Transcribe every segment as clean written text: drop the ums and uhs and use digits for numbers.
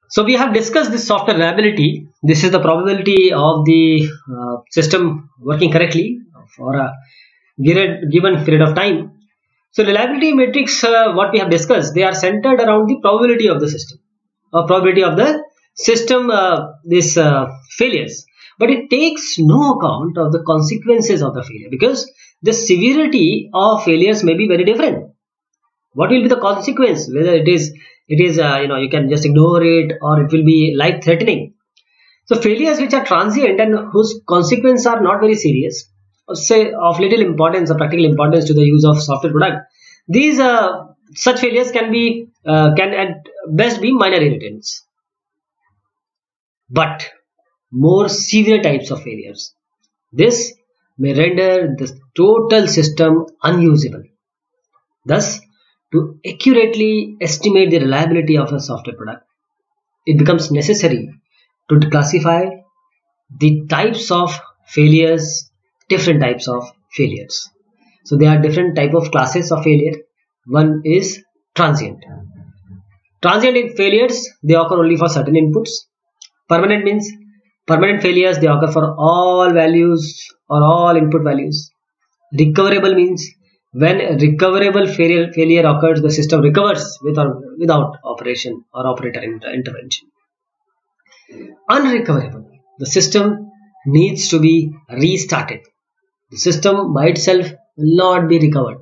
So we have discussed this software reliability. This is the probability of the system working correctly for a given period of time. So reliability metrics, what we have discussed, they are centered around the probability of the system, or probability of the system, this failures. But it takes no account of the consequences of the failure, because the severity of failures may be very different. What will be the consequence, whether it is you can just ignore it, or it will be life threatening. So failures which are transient and whose consequences are not very serious, or say of little importance or practical importance to the use of software product, these such failures can at best be minor irritants. But more severe types of failures, this may render the total system unusable. Thus, to accurately estimate the reliability of a software product, it becomes necessary to classify the types of failures, different types of failures. So there are different type of classes of failure. One is transient. Transient in failures, they occur only for certain inputs. Permanent means permanent failures, they occur for all values or all input values. Recoverable means when recoverable failure occurs, the system recovers with or without operation or operator intervention. Unrecoverable, the system needs to be restarted. The system by itself will not be recovered.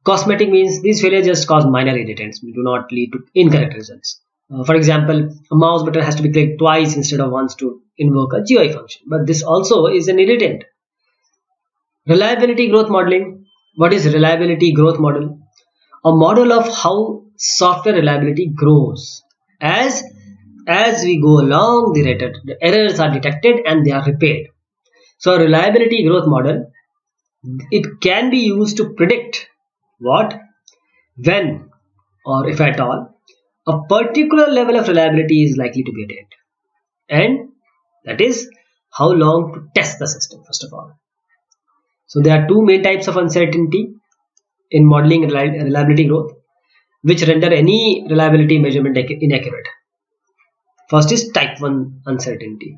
Cosmetic means these failures just cause minor irritants, do not lead to incorrect results. For example, a mouse button has to be clicked twice instead of once to invoke a GUI function, but this also is an irritant. Reliability growth modeling. What is reliability growth model? A model of how software reliability grows. As we go along the errors are detected and they are repaired. So a reliability growth model, it can be used to predict what, when, or if at all, a particular level of reliability is likely to be attained. And that is how long to test the system, first of all. So there are two main types of uncertainty in modeling reliability growth, which render any reliability measurement inaccurate. First is type 1 uncertainty.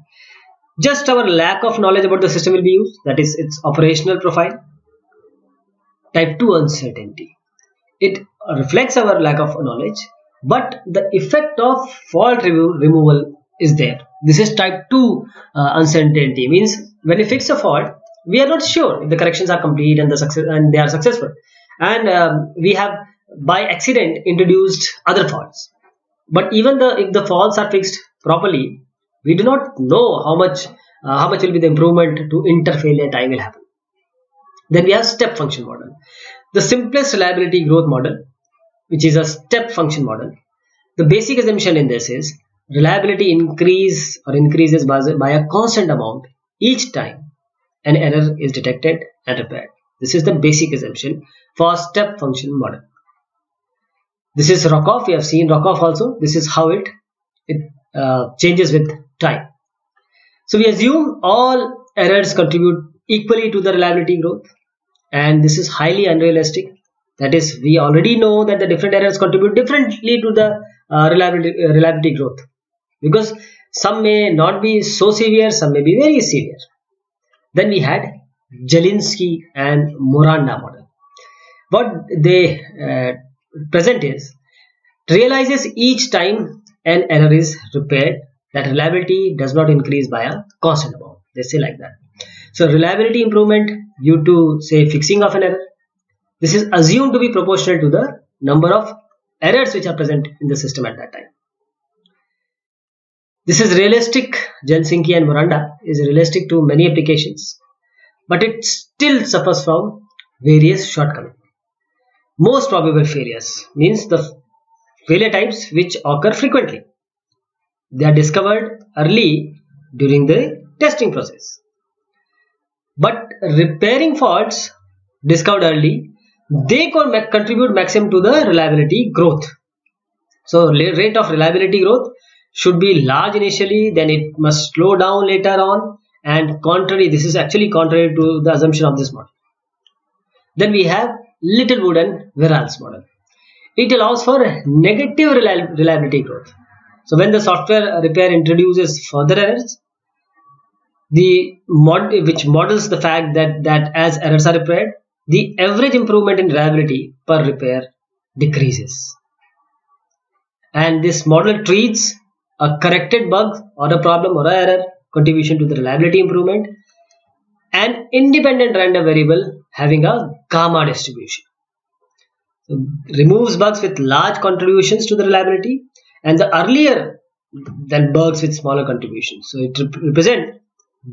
Just our lack of knowledge about the system will be used, that is its operational profile. Type 2 uncertainty. It reflects our lack of knowledge, but the effect of fault removal is there. This is type 2 uncertainty. Means when we fix a fault, we are not sure if the corrections are complete and they are successful, and we have by accident introduced other faults. But even if the faults are fixed properly, we do not know how much will be the improvement to inter failure time will happen. Then we have step function model. The simplest reliability growth model, which is a step function model. The basic assumption in this is reliability increases by a constant amount each time an error is detected and repaired. This is the basic assumption for step function model. This is Rokoff. We have seen Rokoff also. This is how it changes with time. So we assume all errors contribute equally to the reliability growth, and this is highly unrealistic. That is, we already know that the different errors contribute differently to the reliability growth, because some may not be so severe, some may be very severe. Then we had Jelinski and Moranda model. What they present is, realizes each time an error is repaired, that reliability does not increase by a constant amount. They say like that. So reliability improvement due to, say, fixing of an error, this is assumed to be proportional to the number of errors which are present in the system at that time. This is realistic. Jelinski and Moranda is realistic to many applications, but it still suffers from various shortcomings. Most probable failures means the failure types which occur frequently. They are discovered early during the testing process. But repairing faults discovered early, they contribute maximum to the reliability growth. So rate of reliability growth should be large initially, then it must slow down later on, and this is actually contrary to the assumption of this model. Then we have Littlewood and Virals model. It allows for negative reliability growth. So when the software repair introduces further errors, which models the fact that as errors are repaired, the average improvement in reliability per repair decreases. And this model treats a corrected bug or a problem or an error contribution to the reliability improvement, an independent random variable having a gamma distribution. So removes bugs with large contributions to the reliability and the earlier than bugs with smaller contributions. So it represents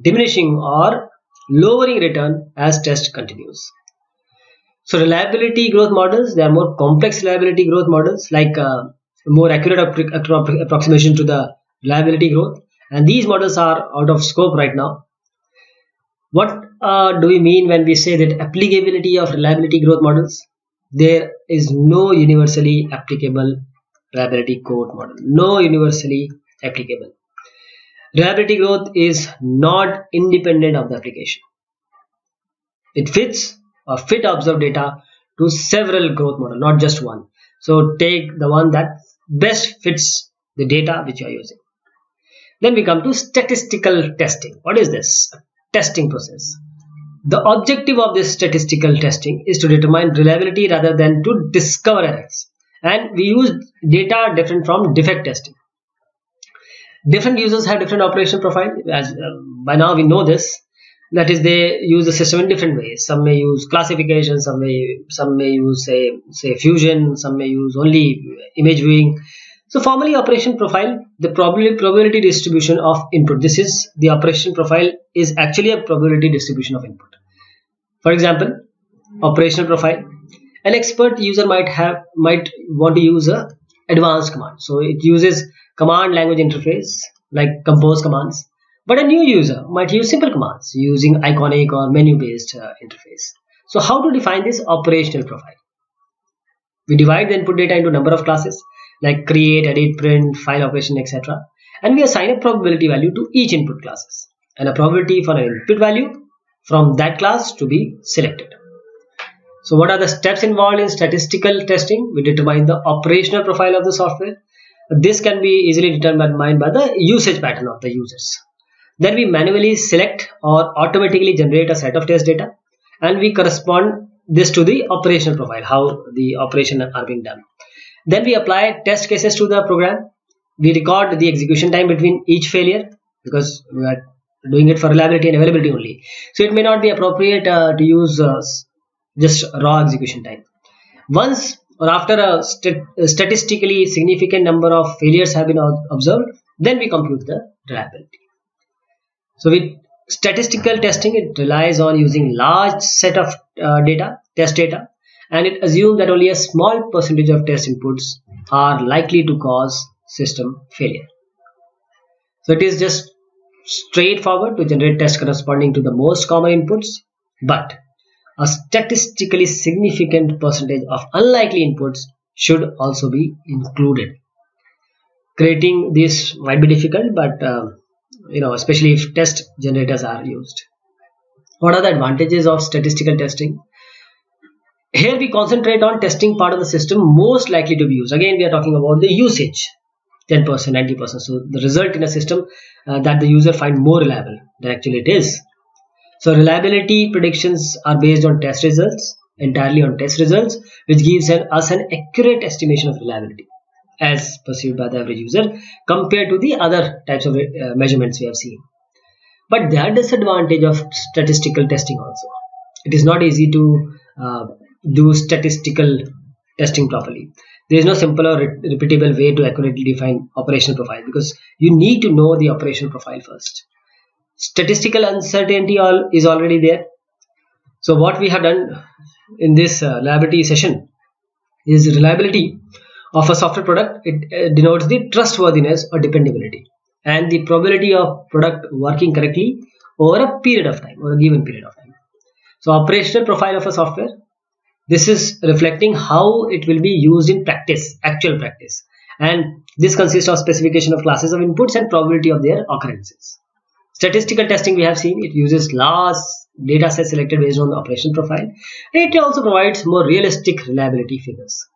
diminishing or lowering return as test continues. So reliability growth models, they are more complex reliability growth models, like more accurate approximation to the reliability growth, and these models are out of scope right now. What do we mean when we say that applicability of reliability growth models? There is no universally applicable reliability growth model. No universally applicable. Reliability growth is not independent of the application. It fits or fit observed data to several growth models, not just one. So take the one that best fits the data which you are using. Then we come to statistical testing. What is this? Testing process. The objective of this statistical testing is to determine reliability rather than to discover errors. And we use data different from defect testing. Different users have different operation profile. As by now we know this. That is, they use the system in different ways. Some may use classification, some may use say fusion, some may use only image viewing. So formally operation profile, the probability distribution of input. This is the operation profile is actually a probability distribution of input. For example, operational profile. An expert user might want to use a advanced command. So it uses command language interface like compose commands. But a new user might use simple commands using iconic or menu-based interface. So how to define this operational profile? We divide the input data into number of classes like create, edit, print, file operation, etc. And we assign a probability value to each input classes and a probability for an input value from that class to be selected. So what are the steps involved in statistical testing? We determine the operational profile of the software. This can be easily determined by the usage pattern of the users. Then we manually select or automatically generate a set of test data, and we correspond this to the operational profile, how the operation are being done. Then we apply test cases to the program. We record the execution time between each failure because we are doing it for reliability and availability only. So it may not be appropriate to use just raw execution time. Once or after a statistically significant number of failures have been observed, then we compute the reliability. So with statistical testing, it relies on using large set of test data, and it assumes that only a small percentage of test inputs are likely to cause system failure. So it is just straightforward to generate tests corresponding to the most common inputs, but a statistically significant percentage of unlikely inputs should also be included. Creating this might be difficult, but especially if test generators are used. What are the advantages of statistical testing? Here we concentrate on testing part of the system most likely to be used. Again, we are talking about the usage, 10%, 90%. So the result in a system that the user find more reliable than actually it is. So reliability predictions are based on test results, entirely on test results, which gives us an accurate estimation of reliability as perceived by the average user compared to the other types of measurements we have seen. But there are disadvantage of statistical testing also. It is not easy to do statistical testing properly. There is no simple or repeatable way to accurately define operational profile because you need to know the operational profile first. Statistical uncertainty is already there. So what we have done in this reliability session is reliability of a software product. It denotes the trustworthiness or dependability and the probability of product working correctly over a period of time or a given period of time. So operational profile of a software, this is reflecting how it will be used in practice, actual practice, and this consists of specification of classes of inputs and probability of their occurrences. Statistical testing, we have seen, it uses large data sets selected based on the operational profile. It also provides more realistic reliability figures.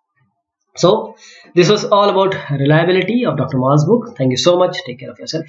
So this was all about reliability of Dr. Mal's book. Thank you so much. Take care of yourself.